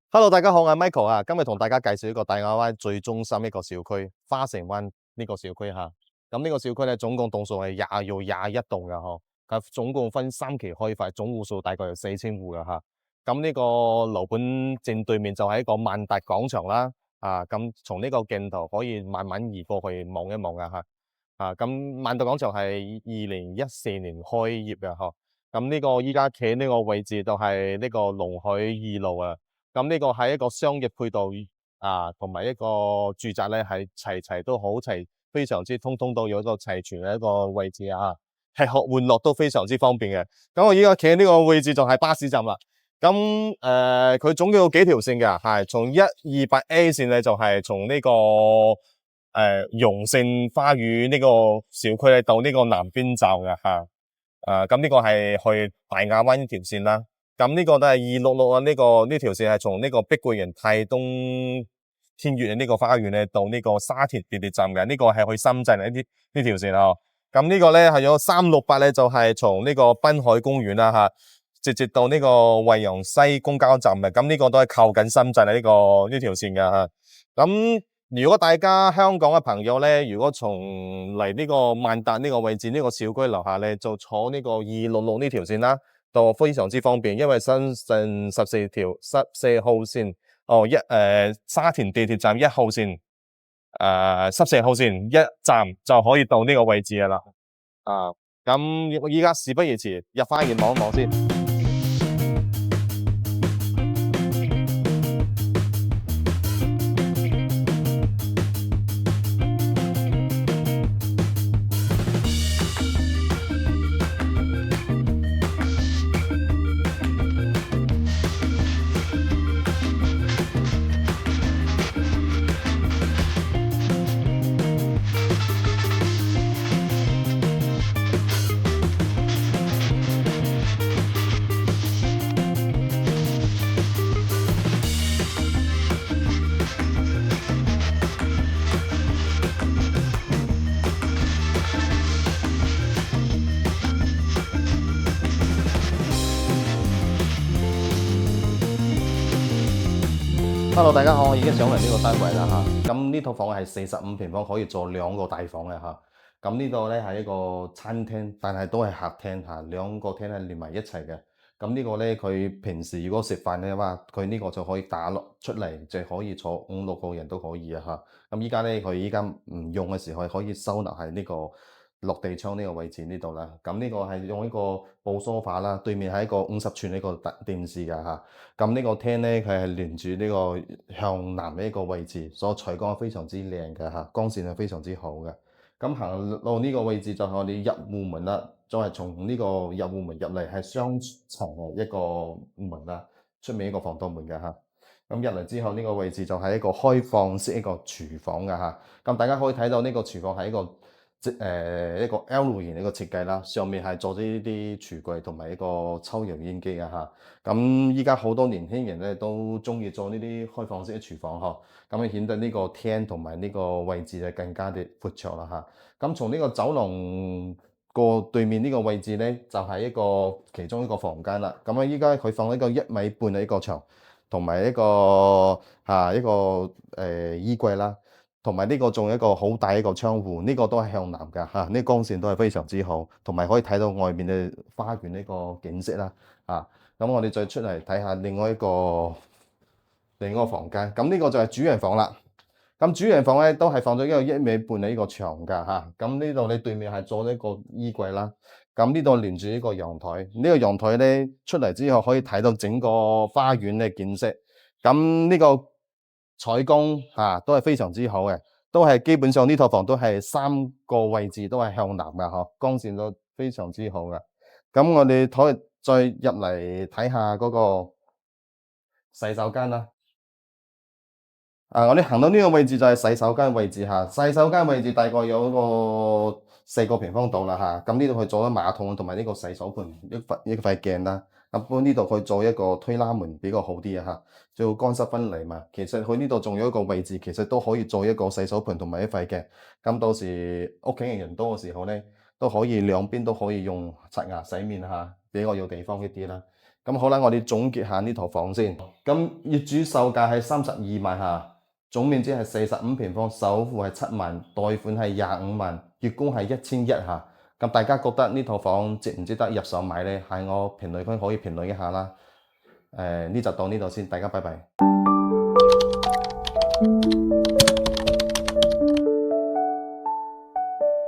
Hello，大家好，我係 Michael 啊，今日同大家介紹一個大亞灣最中心一個小區花城灣呢個小區嚇。咁呢個小區咧總共棟數係21棟嘅嗬，咁總共分3期開發，總戶數大概有4000戶嘅嚇。咁呢個樓盤正對面就係一個萬達廣場啦，咁從呢個鏡頭可以慢慢移過去望一望嘅嚇。咁萬達廣場係2014年開業嘅嗬。咁呢個依家企呢個位置就係呢個龍海2路啊。咁呢個係一個商業配套同埋一個住宅咧，係齊都好齊，非常之通都有一個齊全嘅一個位置啊，吃喝玩樂都非常之方便嘅。咁我依家企喺呢個位置就係巴士站啦。咁佢總共有幾條線嘅，係從128A 線咧就係從呢個榮盛花園呢個小區咧到呢個南邊站嘅嚇。咁呢個係去大亞灣呢條線啦。咁呢個都係266啊，呢條線係從呢個碧桂園泰東天悅呢個花園咧到呢個沙田地鐵站嘅，呢個係去深圳呢條線啊。咁呢個咧係有368咧，就係從呢個濱海公園啦直接到呢個惠陽西公交站嘅。咁呢個都係靠近深圳呢條線嘅嚇。咁如果大家香港嘅朋友咧，如果從嚟呢個萬達呢個位置呢個小區樓下咧，就坐呢個266呢條線啦，就非常之方便，因為深圳14號線沙田地鐵站1號線14號線一站就可以到呢個位置嘅啦。咁我依家事不宜遲，入花園望一望先。Hello，大家好，我已經上嚟呢個單位啦嚇。咁呢套房係45平方，可以做2個大房嘅嚇。咁呢度咧係一個餐廳，但係都係客廳嚇，2個廳係連埋一齊嘅。咁呢個咧佢平時如果食飯嘅話，佢呢個就可以打落出嚟，就可以坐5、6個人都可以啊嚇。咁依家咧佢依家唔用嘅時候，可以收納喺呢個落地窗呢個位置呢度啦。咁呢個係用一個布梳化啦，對面係一個50寸呢個電視㗎嚇。咁呢個廳咧，佢係連住呢個向南嘅一個位置，所以採光非常之靚嘅嚇，光線係非常之好嘅。咁行到呢個位置就係我哋入戶門啦，再係從呢個入戶門入嚟係雙層嘅一個門啦，出面一個防盜門嘅嚇。咁入嚟之後呢個位置就係一個開放式一個廚房嘅嚇。咁大家可以睇到呢個廚房係一個一個 L 型嘅一個設計啦，上面係做咗呢啲廚櫃同埋一個抽油煙機嘅嚇。咁依家好多年輕人咧都中意做呢啲開放式嘅廚房嗬，咁啊顯得呢個廳同埋呢個位置咧更加嘅闊綽啦嚇。咁從呢個走廊過對面呢個位置咧，就係一個其中一個房間啦。咁啊依家佢放一個1.5米嘅一個牆，同埋一個衣櫃啦。同埋呢個仲有一個好大一個窗戶，呢個都係向南㗎嚇，呢個光線都係非常之好，同埋可以睇到外面嘅花園呢個景色啦咁我哋再出嚟睇下另外一個房間，咁呢個就係主人房啦。咁主人房咧都係放咗一個1.5米嘅呢個牆㗎嚇，咁呢度你對面係做咗一個衣櫃啦。咁呢度連住呢個陽台，呢個陽台咧出嚟之後可以睇到整個花園嘅景色。咁呢個採光都係非常之好嘅，都係基本上呢套房都係3個位置都係向南嘅嗬，光線都非常之好嘅。咁我哋可以再入嚟睇下嗰個洗手間啦。我哋行到呢個位置就係洗手間位置嚇，洗手間位置大概有個4個平方度啦嚇。咁呢度佢做咗馬桶同埋呢個洗手盆一塊鏡啦。咁呢度佢做一個推拉門比較好啲啊嚇，做乾濕分離嘛。其實佢呢度仲有一個位置，其實都可以做一個洗手盆同埋一塊鏡。咁到時屋企人多嘅時候咧，都可以兩邊都可以用刷牙洗面嚇，比較有地方一啲啦。咁好啦，我哋總結下呢套房先。咁業主售價係32萬嚇，總面積係45平方，首付係7萬，貸款係25萬，月供係1100嚇。咁大家覺得呢套房值唔值得入手買呢？喺我評論區可以評論一下啦。呢就到呢度先，大家拜拜。